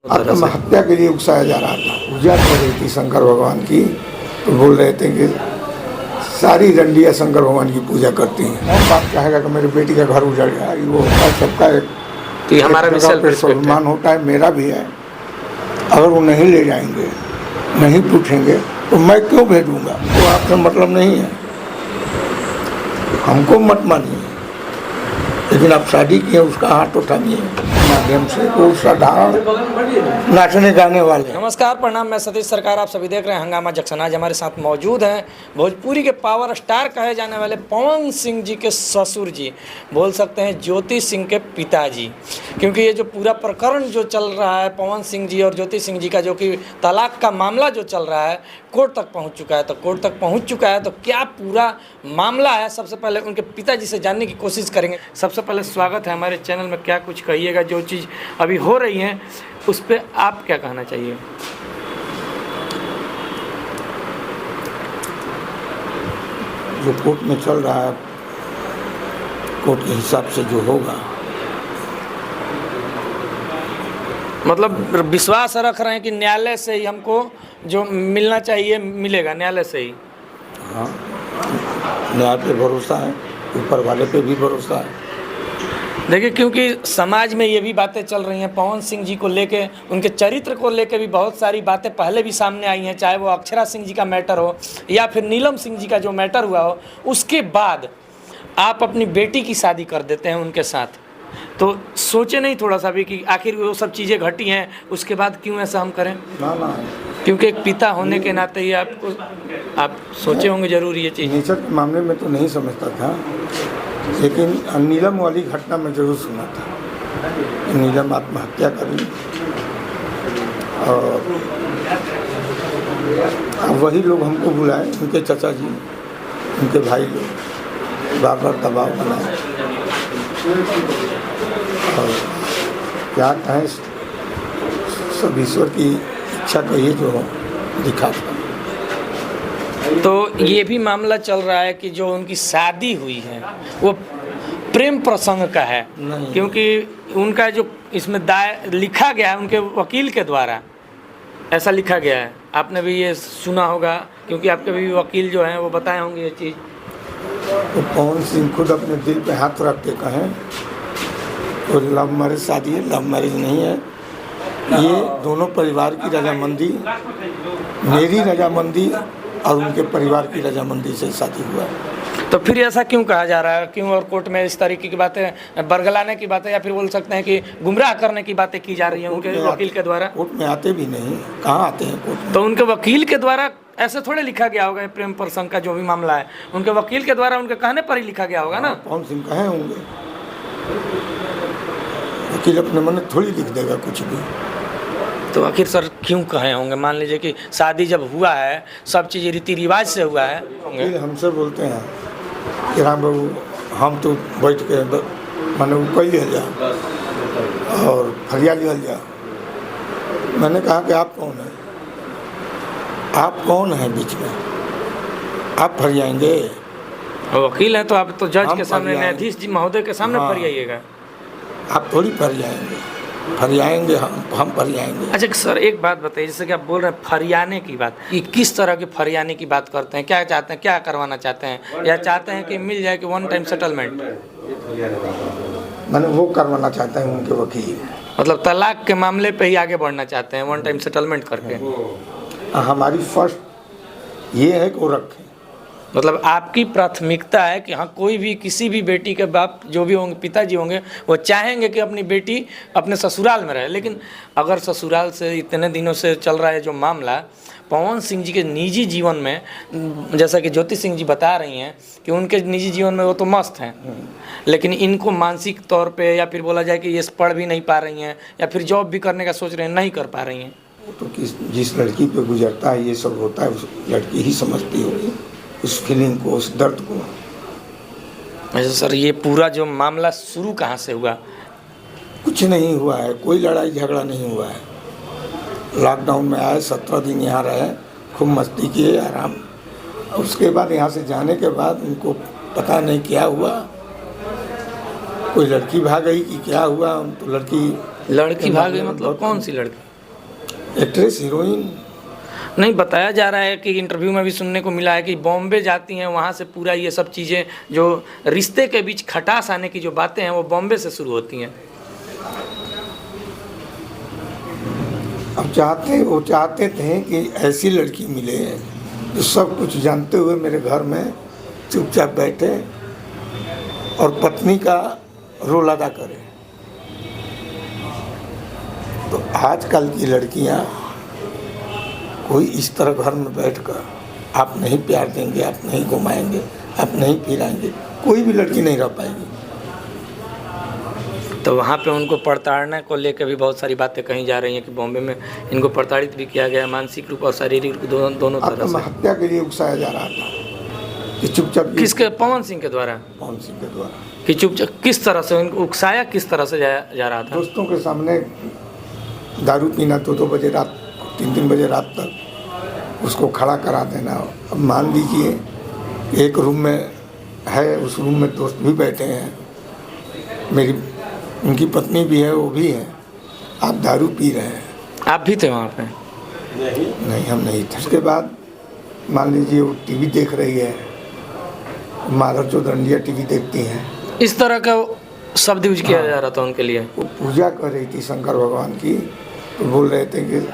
आत्महत्या के लिए उकसाया जा रहा था। पूजा हो रही थी शंकर भगवान की, तो बोल रहे थे कि सारी रंडियाँ शंकर भगवान की पूजा करती हैं। कौन बाप चाहेगा कि मेरी बेटी का घर उजड़ जाए? वो होता है सबका एक हमारा भी जगह पे सम्मान होता है, मेरा भी है। अगर वो नहीं ले जाएंगे, नहीं पूछेंगे, तो मैं क्यों भेजूंगा? तो आपसे मतलब नहीं है, हमको मत मानिए, लेकिन आप शादी किए उसका हाथ उठाइए माध्यम से। वो साधारण नाचने गाने वाले। नमस्कार, प्रणाम। मैं सतीश सरकार, आप सभी देख रहे हैं हंगामा जंक्शन। आज हमारे साथ मौजूद हैं भोजपुरी के पावर स्टार कहे जाने वाले पवन सिंह जी के ससुर जी, बोल सकते हैं ज्योति सिंह के पिताजी। क्योंकि ये जो पूरा प्रकरण जो चल रहा है पवन सिंह जी और ज्योति सिंह जी का, जो कि तलाक का मामला जो चल रहा है, कोर्ट तक पहुंच चुका है। तो कोर्ट तक पहुंच चुका है तो क्या पूरा मामला है, सबसे पहले उनके पिताजी से जानने की कोशिश करेंगे। सबसे पहले स्वागत है हमारे चैनल में। क्या कुछ कहिएगा, जो चीज़ अभी हो रही है उस पर आप क्या कहना चाहिए? जो कोर्ट में चल रहा है, कोर्ट के हिसाब से जो होगा, मतलब विश्वास रख रहे हैं कि न्यायालय से ही हमको जो मिलना चाहिए मिलेगा, न्यायालय से ही। हाँ, न्याय पे भरोसा है, ऊपर वाले पे भी भरोसा है। देखिए, क्योंकि समाज में ये भी बातें चल रही हैं पवन सिंह जी को लेके, उनके चरित्र को लेके भी बहुत सारी बातें पहले भी सामने आई हैं, चाहे वो अक्षरा सिंह जी का मैटर हो या फिर नीलम सिंह जी का जो मैटर हुआ हो। उसके बाद आप अपनी बेटी की शादी कर देते हैं उनके साथ, तो सोचे नहीं थोड़ा सा भी कि आखिर वो सब चीज़ें घटी हैं, उसके बाद क्यों ऐसा हम करें? ना, क्योंकि एक पिता होने के नाते ही आप सोचे होंगे जरूर ये चीज़। नेचर के मामले में तो नहीं समझता था, लेकिन नीलम वाली घटना में जरूर सुना था। नीलम आत्महत्या करी और अब वही लोग हमको बुलाए, उनके चाचा जी, उनके भाई लोग बार बार दबाव बनाए। और क्या कहें, सब ईश्वर की इच्छा को ये जो दिखा था। तो ये भी मामला चल रहा है कि जो उनकी शादी हुई है वो प्रेम प्रसंग का है, क्योंकि उनका जो इसमें लिखा गया है उनके वकील के द्वारा, ऐसा लिखा गया है। आपने भी ये सुना होगा, क्योंकि आपके भी वकील जो हैं वो बताए होंगे ये चीज़। तो पवन सिंह खुद अपने दिल पे हाथ रख के कहें तो लव मैरिज शादी है, लव मैरिज नहीं है। ये दोनों परिवार की रजामंदी, मेरी रजामंदी और उनके परिवार की रजामंदी से शादी हुआ है। तो फिर ऐसा क्यों कहा जा रहा है? क्यों और कोर्ट में इस तरीके की बातें, बरगलाने की बातें, या फिर बोल सकते हैं कि गुमराह करने की बातें की जा रही हैं उनके वकील के द्वारा? कोर्ट में आते भी नहीं, कहाँ आते हैं कोर्ट में? तो उनके वकील के द्वारा ऐसे थोड़े लिखा गया होगा, प्रेम प्रसंग का जो भी मामला है उनके वकील के द्वारा उनके कहने पर ही लिखा गया होगा ना। पवन सिंह कहे होंगे, वकील अपने मन थोड़ी लिख देगा कुछ भी। तो आखिर सर क्यों कहे होंगे? मान लीजिए कि शादी जब हुआ है, सब चीज़ रीति रिवाज से हुआ है। वकील हमसे बोलते हैं कि राम बाबू, हम तो बैठ के मैंने वो कह लिया जा और फरिया लिया जा। मैंने कहा कि आप कौन हैं? आप कौन हैं बीच में? आप फरियाएंगे? वकील हैं तो आप तो जज के सामने, न्यायाधीश जी महोदय के सामने फरियाइएगा। आप थोड़ी फरियाएंगे, फरियाएंगे हम फरियाएंगे। अच्छा सर, एक बात बताइए, जैसे कि आप बोल रहे हैं फरियाने की बात, ये किस तरह की फरियाने की बात करते हैं? क्या चाहते हैं, क्या करवाना चाहते हैं, या चाहते हैं कि मिल जाए कि वन टाइम सेटलमेंट? मैंने वो करवाना चाहते हैं उनके वकील, मतलब तलाक के मामले पे ही आगे बढ़ना चाहते हैं वन टाइम सेटलमेंट करके? हमारी फर्स्ट ये है कि वो रखें। मतलब आपकी प्राथमिकता है कि हाँ, कोई भी किसी भी बेटी के बाप जो भी होंगे, पिताजी होंगे, वो चाहेंगे कि अपनी बेटी अपने ससुराल में रहे। लेकिन अगर ससुराल से इतने दिनों से चल रहा है जो मामला पवन सिंह जी के निजी जीवन में, जैसा कि ज्योति सिंह जी बता रही हैं कि उनके निजी जीवन में वो तो मस्त हैं, लेकिन इनको मानसिक तौर पे, या फिर बोला जाए कि ये पढ़ भी नहीं पा रही हैं, या फिर जॉब भी करने का सोच रहे हैं, नहीं कर पा रही हैं। तो जिस लड़की पे गुजरता है ये सब होता है, उस लड़की ही समझती होगी उस फीलिंग को, उस दर्द को। अच्छा सर, ये पूरा जो मामला शुरू कहाँ से हुआ? कुछ नहीं हुआ है, कोई लड़ाई झगड़ा नहीं हुआ है। लॉकडाउन में आए, 17 दिन यहाँ रहे, खूब मस्ती किए, आराम। उसके बाद यहाँ से जाने के बाद उनको पता नहीं क्या हुआ, कोई लड़की भाग गई कि क्या हुआ। तो लड़की भाग गई मतलब कौन सी लड़की? एक्ट्रेस हीरोइन नहीं, बताया जा रहा है कि इंटरव्यू में भी सुनने को मिला है कि बॉम्बे जाती हैं, वहाँ से पूरा ये सब चीज़ें जो रिश्ते के बीच खटास आने की जो बातें हैं वो बॉम्बे से शुरू होती हैं। अब वो चाहते थे कि ऐसी लड़की मिले जो सब कुछ जानते हुए मेरे घर में चुपचाप बैठे और पत्नी का रोल अदा करे। तो आजकल की लड़कियां कोई इस तरह घर में बैठकर आप नहीं प्यार देंगे, आप नहीं घुमाएंगे, आप नहीं फिराएंगे, कोई भी लड़की नहीं रह पाएगी। तो वहाँ पे उनको प्रताड़ना को लेकर भी बहुत सारी बातें कही जा रही हैं कि बॉम्बे में इनको प्रताड़ित भी किया गया, मानसिक रूप और शारीरिक रूप दोनों तरह से। आत्महत्या के लिए उकसाया जा रहा था कि चुपचाप। किसके? पवन सिंह के द्वारा? पवन सिंह के द्वारा। कि चुपचाप किस तरह से उनको उकसाया, किस तरह से जा रहा था? दोस्तों के सामने दारू पीना, 2-2 बजे रात, 3-3 बजे रात तक उसको खड़ा करा देना। अब मान लीजिए एक रूम में है, उस रूम में दोस्त भी बैठे हैं, उनकी पत्नी भी है, वो भी है, आप दारू पी रहे हैं। आप भी थे वहाँ पे? नहीं, हम नहीं थे। उसके बाद मान लीजिए वो टीवी देख रही है, माधव चौधरी टीवी देखती हैं, इस तरह का शब्द यूज किया जा रहा था उनके लिए। वो पूजा कर रही थी शंकर भगवान की, तो बोल रहे थे कि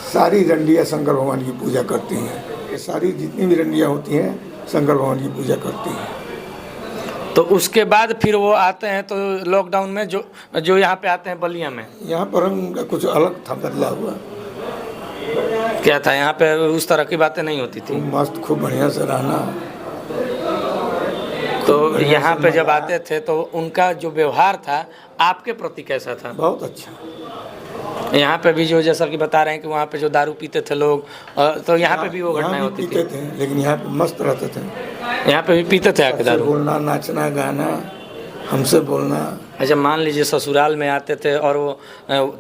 सारी रंडियाँ शंकर भगवान की पूजा करती हैं, सारी जितनी भी रंडियाँ होती हैं शंकर भगवान की पूजा करती हैं। तो उसके बाद फिर वो आते हैं तो लॉकडाउन में जो यहाँ पे आते हैं बलिया में, यहाँ पर उनका कुछ अलग था, बदला हुआ। क्या था यहाँ पे? उस तरह की बातें नहीं होती थी। मस्त खूब बढ़िया से रहना। तो यहाँ पे जब आते थे तो उनका जो व्यवहार था आपके प्रति कैसा था? बहुत अच्छा। यहाँ पे भी जो जैसा कि बता रहे हैं कि वहाँ पे जो दारू पीते थे लोग, तो यहाँ पे भी वो घटनाएं होती थी। लेकिन यहाँ पे मस्त रहते थे। यहाँ पे भी पीते थे आके दारू? बोलना, नाचना, गाना, हमसे बोलना। अच्छा, मान लीजिए ससुराल में आते थे और वो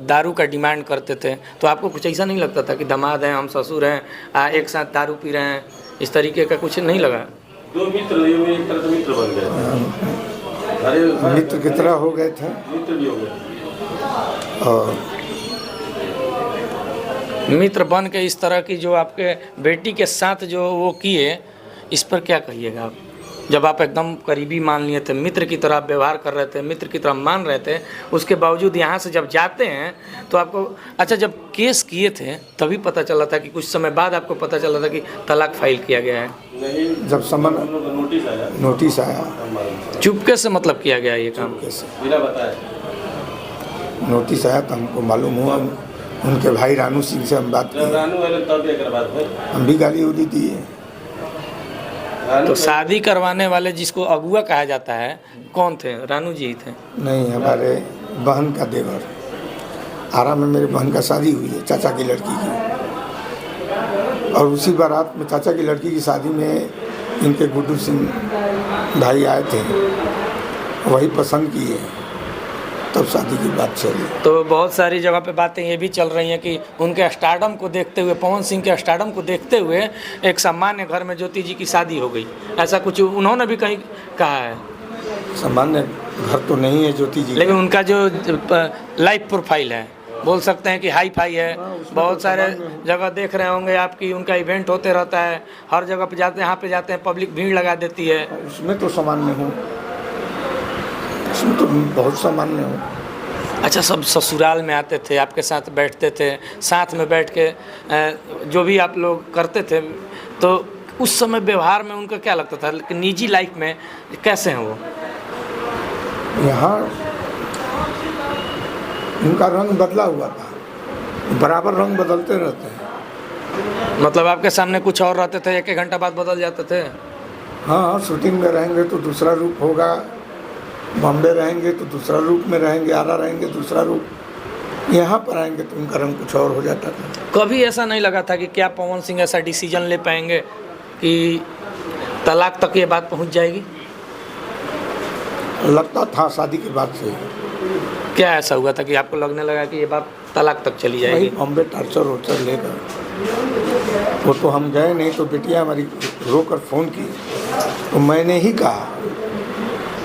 दारू का डिमांड करते थे, तो आपको कुछ ऐसा नहीं लगता था कि दामाद हैं, हम ससुर हैं, एक साथ दारू पी रहे हैं, इस तरीके का कुछ नहीं लगा? दो मित्र एक तरह से मित्र बन गए। मित्र की तरह हो गए थे। मित्र भी हो गए। और मित्र बन के इस तरह की जो आपके बेटी के साथ जो वो किए, इस पर क्या कहिएगा आप? जब आप एकदम करीबी मान लिए थे, मित्र की तरह व्यवहार कर रहे थे, मित्र की तरह मान रहे थे, उसके बावजूद यहाँ से जब जाते हैं तो आपको, अच्छा जब केस किए थे तभी पता चला था कि कुछ समय बाद आपको पता चला था कि तलाक फाइल किया गया है? नहीं, जब समन नोटिस आया। चुपके से मतलब किया गया ये काम? बिना बताए नोटिस आया तो हमको मालूम हुआ। उनके भाई रानू सिंह से हम बात की, रानू वाले तब एक बात भाई हम भी गाली उड़ी दी है। तो शादी करवाने वाले जिसको अगुआ कहा जाता है कौन थे? रानू जी थे? नहीं, हमारे बहन का देवर। आरा में मेरे बहन का शादी हुई है, चाचा की लड़की की, और उसी बारात में चाचा की लड़की की शादी में इनके गुड्डू सिंह भाई आए थे, वही पसंद किए, तब शादी की बात चली। तो बहुत सारी जगह पे बातें ये भी चल रही हैं कि उनके स्टारडम को देखते हुए, पवन सिंह के स्टारडम को देखते हुए एक सामान्य घर में ज्योति जी की शादी हो गई, ऐसा कुछ उन्होंने भी कहीं कहा है। सामान्य घर तो नहीं है ज्योति जी, लेकिन उनका जो लाइफ प्रोफाइल है, बोल सकते हैं कि हाई फाई है। बहुत सारे जगह देख रहे होंगे आपकी, उनका इवेंट होते रहता है, हर जगह पे जाते हैं, यहाँ पे जाते हैं, पब्लिक भीड़ लगा देती है। उसमें तो सामान्य हूँ, उसमें तो बहुत सामान्य हूँ। अच्छा, सब ससुराल में आते थे, आपके साथ बैठते थे, साथ में बैठ के जो भी आप लोग करते थे, तो उस समय व्यवहार में उनका क्या लगता था? लेकिन निजी लाइफ में कैसे हैं वो? यहाँ उनका रंग बदला हुआ था, बराबर रंग बदलते रहते हैं। मतलब आपके सामने कुछ और रहते थे, 1-1 घंटा बाद बदल जाते थे? हाँ, शूटिंग में रहेंगे तो दूसरा रूप होगा, बॉम्बे रहेंगे तो दूसरा रूप में रहेंगे, आरा रहेंगे दूसरा रूप, यहाँ पर आएंगे तो उनका रंग कुछ और हो जाता था। कभी ऐसा नहीं लगा था कि क्या पवन सिंह ऐसा डिसीजन ले पाएंगे कि तलाक तक ये बात पहुँच जाएगी? लगता था शादी के बाद से। क्या ऐसा हुआ था कि आपको लगने लगा कि ये बात तलाक तक चली जाएगी? बॉम्बे टार्चर वर्चर लेकर वो तो हम गए नहीं, तो बेटियाँ हमारी रोकर फ़ोन की, तो मैंने ही कहा,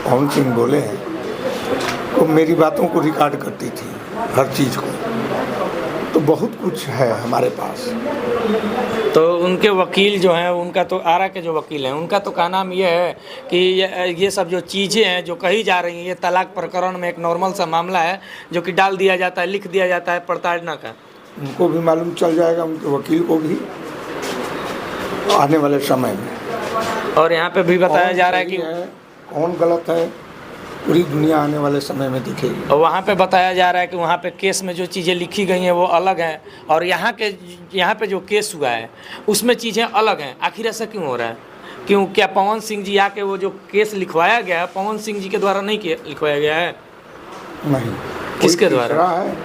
पवन सिंह बोले हैं, तो मेरी बातों को रिकॉर्ड करती थी, हर चीज़ को। तो बहुत कुछ है हमारे पास। तो उनके वकील जो हैं, उनका तो आरा के जो वकील हैं, उनका तो का नाम ये है कि ये सब जो चीज़ें हैं जो कही जा रही हैं, ये तलाक प्रकरण में एक नॉर्मल सा मामला है जो कि डाल दिया जाता है, लिख दिया जाता है प्रताड़ना का। उनको भी मालूम चल जाएगा, उनके वकील को भी, आने वाले समय में। और यहाँ पे भी बताया जा रहा है कि कौन गलत है, पूरी दुनिया आने वाले समय में दिखेगी। और वहाँ पे बताया जा रहा है कि वहाँ पे केस में जो चीज़ें लिखी गई हैं वो अलग हैं, और यहाँ पे जो केस हुआ है उसमें चीज़ें अलग हैं। आखिर ऐसा क्यों हो रहा है? क्यों, क्या पवन सिंह जी आके वो जो केस लिखवाया गया है पवन सिंह जी के द्वारा नहीं लिखवाया गया है? नहीं, किसके द्वारा है?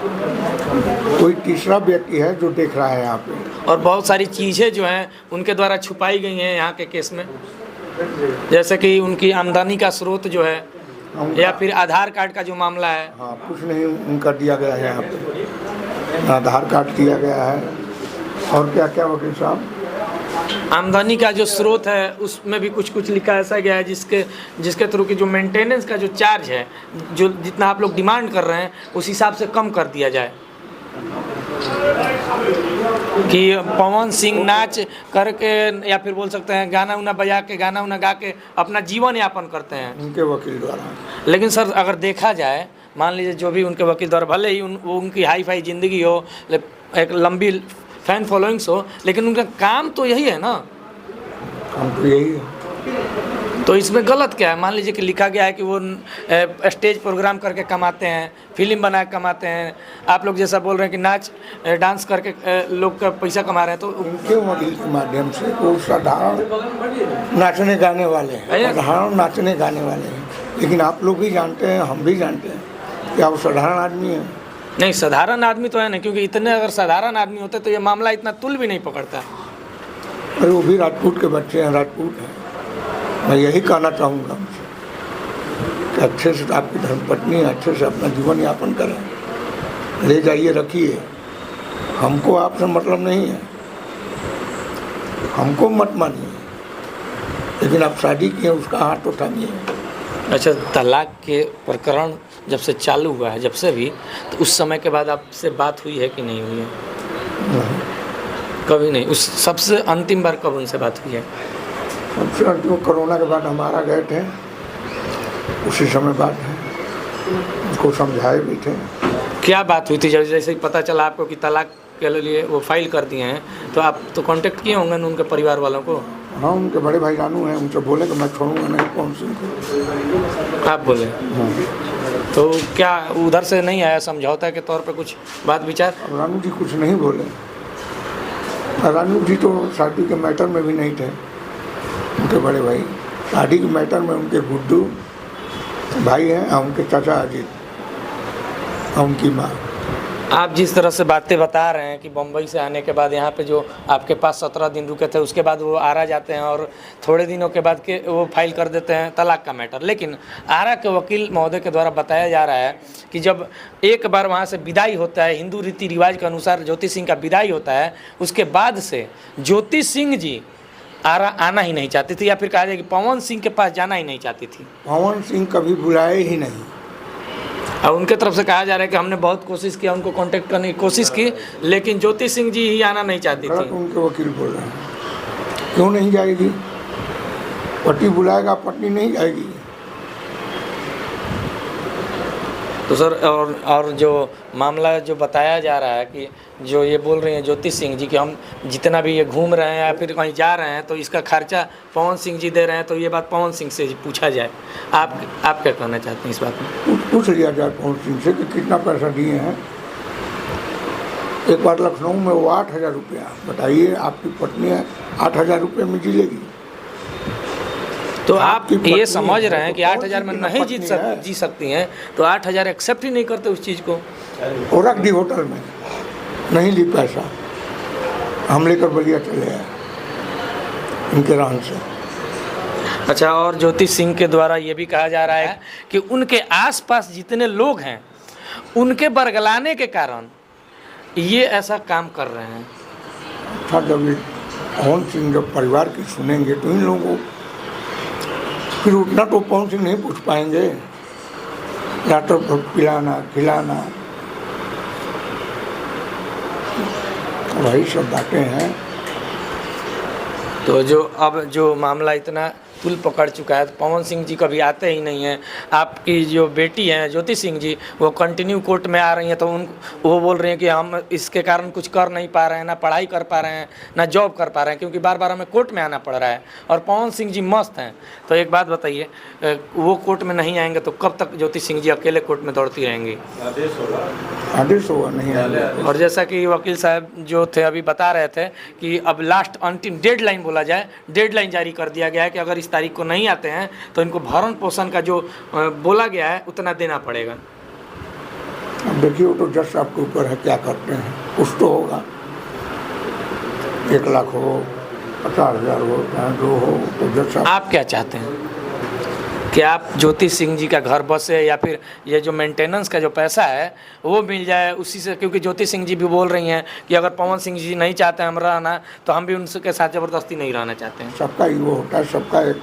कोई तीसरा व्यक्ति है जो देख रहा है यहाँ पे। और बहुत सारी चीज़ें जो हैं उनके द्वारा छुपाई गई हैं यहाँ के केस में, जैसे कि उनकी आमदनी का स्रोत जो है, या फिर आधार कार्ड का जो मामला है। हाँ, कुछ नहीं उनका दिया गया है यहाँ पे, आधार कार्ड दिया गया है। और क्या क्या वकील साहब? आमदनी का जो स्रोत है उसमें भी कुछ कुछ लिखा ऐसा गया है जिसके थ्रू की जो मेंटेनेंस का जो चार्ज है, जो जितना आप लोग डिमांड कर रहे हैं उस हिसाब से कम कर दिया जाए। कि पवन सिंह नाच करके या फिर बोल सकते हैं गाना उना बजा के, गाना उना गा के अपना जीवन यापन करते हैं उनके वकील द्वारा। लेकिन सर अगर देखा जाए, मान लीजिए जो भी उनके वकील द्वारा, भले ही वो उनकी हाई फाई ज़िंदगी हो, एक लंबी फैन फॉलोइंग्स हो, लेकिन उनका काम तो यही है ना। काम तो यही है। तो इसमें गलत क्या है? मान लीजिए कि लिखा गया है कि वो स्टेज प्रोग्राम करके कमाते हैं, फिल्म बना के कमाते हैं, आप लोग जैसा बोल रहे हैं कि नाच डांस करके लोग का पैसा कमा रहे हैं, तो उनके वकील के माध्यम से वो साधारण नाचने गाने वाले हैं, साधारण नाचने गाने वाले हैं। लेकिन आप लोग भी जानते हैं, हम भी जानते हैं कि आप साधारण आदमी हैं। नहीं, साधारण आदमी तो है नहीं, क्योंकि इतने अगर साधारण आदमी होते तो ये मामला इतना तुल भी नहीं पकड़ता। अरे वो भी राजपूत के बच्चे हैं, राजपूत हैं। मैं यही कहना चाहूँगा उनसे कि अच्छे से आपकी धर्मपत्नी अच्छे से अपना जीवन यापन करें, ले जाइए, रखिए। हमको आपसे मतलब नहीं है, हमको मत मानिए, लेकिन आप शादी किए उसका हाथ उठाइए। अच्छा, तलाक के प्रकरण जब से चालू हुआ है, जब से भी, तो उस समय के बाद आपसे बात हुई है कि नहीं हुई है? नहीं, कभी नहीं। उस सबसे अंतिम बार कब उनसे बात हुई है? सबसे अंतिम कोरोना के बाद हमारा गए थे, उसी समय बात है, उनको समझाए भी थे। क्या बात हुई थी? जब जैसे ही पता चला आपको कि तलाक के लिए वो फाइल कर दिए हैं, तो आप तो कांटेक्ट किए होंगे उनके परिवार वालों को? हाँ, उनके बड़े भाई जानू हैं, उनसे बोले कि मैं छोड़ूंगा नहीं पवन सिंह को। आप बोले? हाँ। तो क्या उधर से नहीं आया समझौता के तौर पे कुछ बात विचार? अब रानू जी कुछ नहीं बोले। रानू जी तो शादी के मैटर में भी नहीं थे, उनके बड़े भाई शादी के मैटर में उनके गुड्डू भाई हैं और उनके चाचा अजीत और उनकी माँ। आप जिस तरह से बातें बता रहे हैं कि बम्बई से आने के बाद यहाँ पे जो आपके पास 17 दिन रुके थे, उसके बाद वो आरा जाते हैं और थोड़े दिनों के बाद के वो फाइल कर देते हैं तलाक का मैटर, लेकिन आरा के वकील महोदय के द्वारा बताया जा रहा है कि जब एक बार वहाँ से विदाई होता है, हिंदू रीति रिवाज के अनुसार ज्योति सिंह का विदाई होता है, उसके बाद से ज्योति सिंह जी आरा आना ही नहीं चाहती थी, या फिर कहा जाए कि पवन सिंह के पास जाना ही नहीं चाहती थी। पवन सिंह कभी बुलाए ही नहीं। और उनके तरफ से कहा जा रहा है कि हमने बहुत कोशिश किया, उनको कांटेक्ट करने की कोशिश की, लेकिन ज्योति सिंह जी ही आना नहीं चाहती थी। उनके वकील बोल रहे हैं क्यों नहीं जाएगी, पति बुलाएगा, पत्नी नहीं जाएगी। तो सर और जो मामला जो बताया जा रहा है कि जो ये बोल रही हैं ज्योति सिंह जी कि हम जितना भी ये घूम रहे हैं या फिर कहीं जा रहे हैं तो इसका खर्चा पवन सिंह जी दे रहे हैं, तो ये बात पवन सिंह से पूछा जाए। आप क्या कहना चाहते हैं इस बात में? पूछ लिया जाए पवन सिंह से कि कितना पैसा दिए हैं। एक बार लखनऊ में वो 8,000 रुपया, बताइए आपकी पत्नी 8,000 रुपये में जी लेगी? तो आप ये समझ रहे हैं कि 8,000 में नहीं जी सकती हैं, तो 8,000 एक्सेप्ट ही नहीं करते उस चीज़ को, और रख दी होटल में, नहीं ली पैसा, हम लेकर बलिया चले आए उनके रहन से। अच्छा, और ज्योति सिंह के द्वारा ये भी कहा जा रहा है कि उनके आसपास जितने लोग हैं उनके बरगलाने के कारण ये ऐसा काम कर रहे हैं। अच्छा, जब पवन सिंह जब परिवार की सुनेंगे तो इन लोगों को फिर उतना तो पवन सिंह नहीं पूछ पाएंगे, या तो पिलाना खिलाना। वही सब बातें हैं। तो जो अब जो मामला इतना पुल पकड़ चुका है तो पवन सिंह जी कभी आते ही नहीं हैं। आपकी जो बेटी हैं ज्योति सिंह जी, वो कंटिन्यू कोर्ट में आ रही हैं, तो वो बोल रही हैं कि हम इसके कारण कुछ कर नहीं पा रहे हैं, ना पढ़ाई कर पा रहे हैं, ना जॉब कर पा रहे हैं, क्योंकि बार बार हमें कोर्ट में आना पड़ रहा है। और पवन सिंह जी मस्त हैं। तो एक बात बताइए, वो कोर्ट में नहीं आएंगे तो कब तक ज्योति सिंह जी अकेले कोर्ट में दौड़ती रहेंगी? आदेश होगा नहीं आएगा। और जैसा कि वकील साहब जो थे अभी बता रहे थे कि अब लास्ट अंतिम डेडलाइन बोला जाए, डेडलाइन जारी कर दिया गया है कि अगर इस तारीख को नहीं आते हैं तो इनको भरण पोषण का जो बोला गया है उतना देना पड़ेगा। अब देखिए, वो तो जज साहब के ऊपर है, क्या करते हैं। कुछ तो होगा, 1 लाख हो, 50,000 हो, चाहे जो हो, तो जज साहब। आप क्या चाहते हैं कि आप ज्योति सिंह जी का घर बसे, या फिर ये जो मेंटेनेंस का जो पैसा है वो मिल जाए उसी से? क्योंकि ज्योति सिंह जी भी बोल रही हैं कि अगर पवन सिंह जी नहीं चाहते हम रहना तो हम भी उनके साथ ज़बरदस्ती नहीं रहना चाहते हैं। सबका ईगो होता है, सबका एक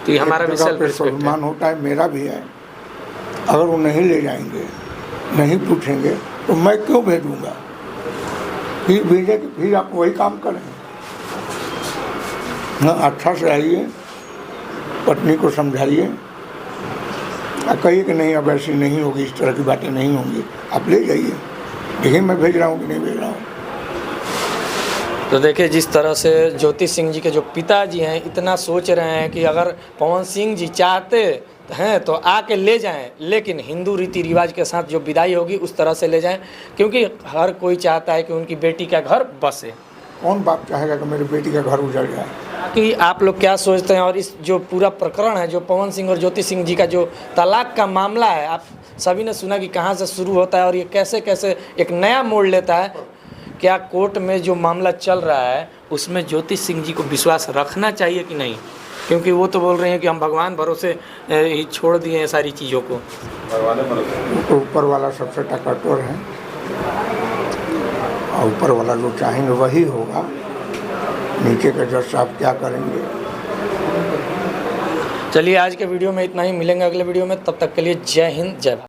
तो ये हमारा भी जगह सेल्फ पे रिस्पेक्ट है। स्वाभिमान होता है, मेरा भी है। अगर वो नहीं ले जाएंगे, नहीं पूछेंगे, तो मैं क्यों भेजूँगा? फिर भेजे कि फिर आप वही काम करें। हाँ, अच्छा से आइए, पत्नी को समझाइए, कहिए कि नहीं अब ऐसी नहीं होगी, इस तरह की बातें नहीं होंगी, आप ले जाइए। देखिए मैं भेज रहा हूँ कि नहीं भेज रहा हूँ। तो देखिए, जिस तरह से ज्योति सिंह जी के जो पिताजी हैं इतना सोच रहे हैं कि अगर पवन सिंह जी चाहते हैं तो आके ले जाएं, लेकिन हिंदू रीति रिवाज के साथ जो विदाई होगी उस तरह से ले जाएं, क्योंकि हर कोई चाहता है कि उनकी बेटी का घर बसे। कौन बाप चाहेगा कि मेरी बेटी का घर उजड़ जाए? कि आप लोग क्या सोचते हैं, और इस जो पूरा प्रकरण है जो पवन सिंह और ज्योति सिंह जी का जो तलाक का मामला है, आप सभी ने सुना कि कहाँ से शुरू होता है और ये कैसे कैसे एक नया मोड़ लेता है। क्या कोर्ट में जो मामला चल रहा है उसमें ज्योति सिंह जी को विश्वास रखना चाहिए कि नहीं? क्योंकि वो तो बोल रहे हैं कि हम भगवान भरोसे ही छोड़ दिए हैं सारी चीज़ों को। तो ऊपर वाला सबसे टकरार है, और ऊपर वाला जो चाहेंगे वही होगा। नीचे के जज साहब क्या करेंगे? चलिए, आज के वीडियो में इतना ही। मिलेंगे अगले वीडियो में, तब तक के लिए जय हिंद, जय भारत।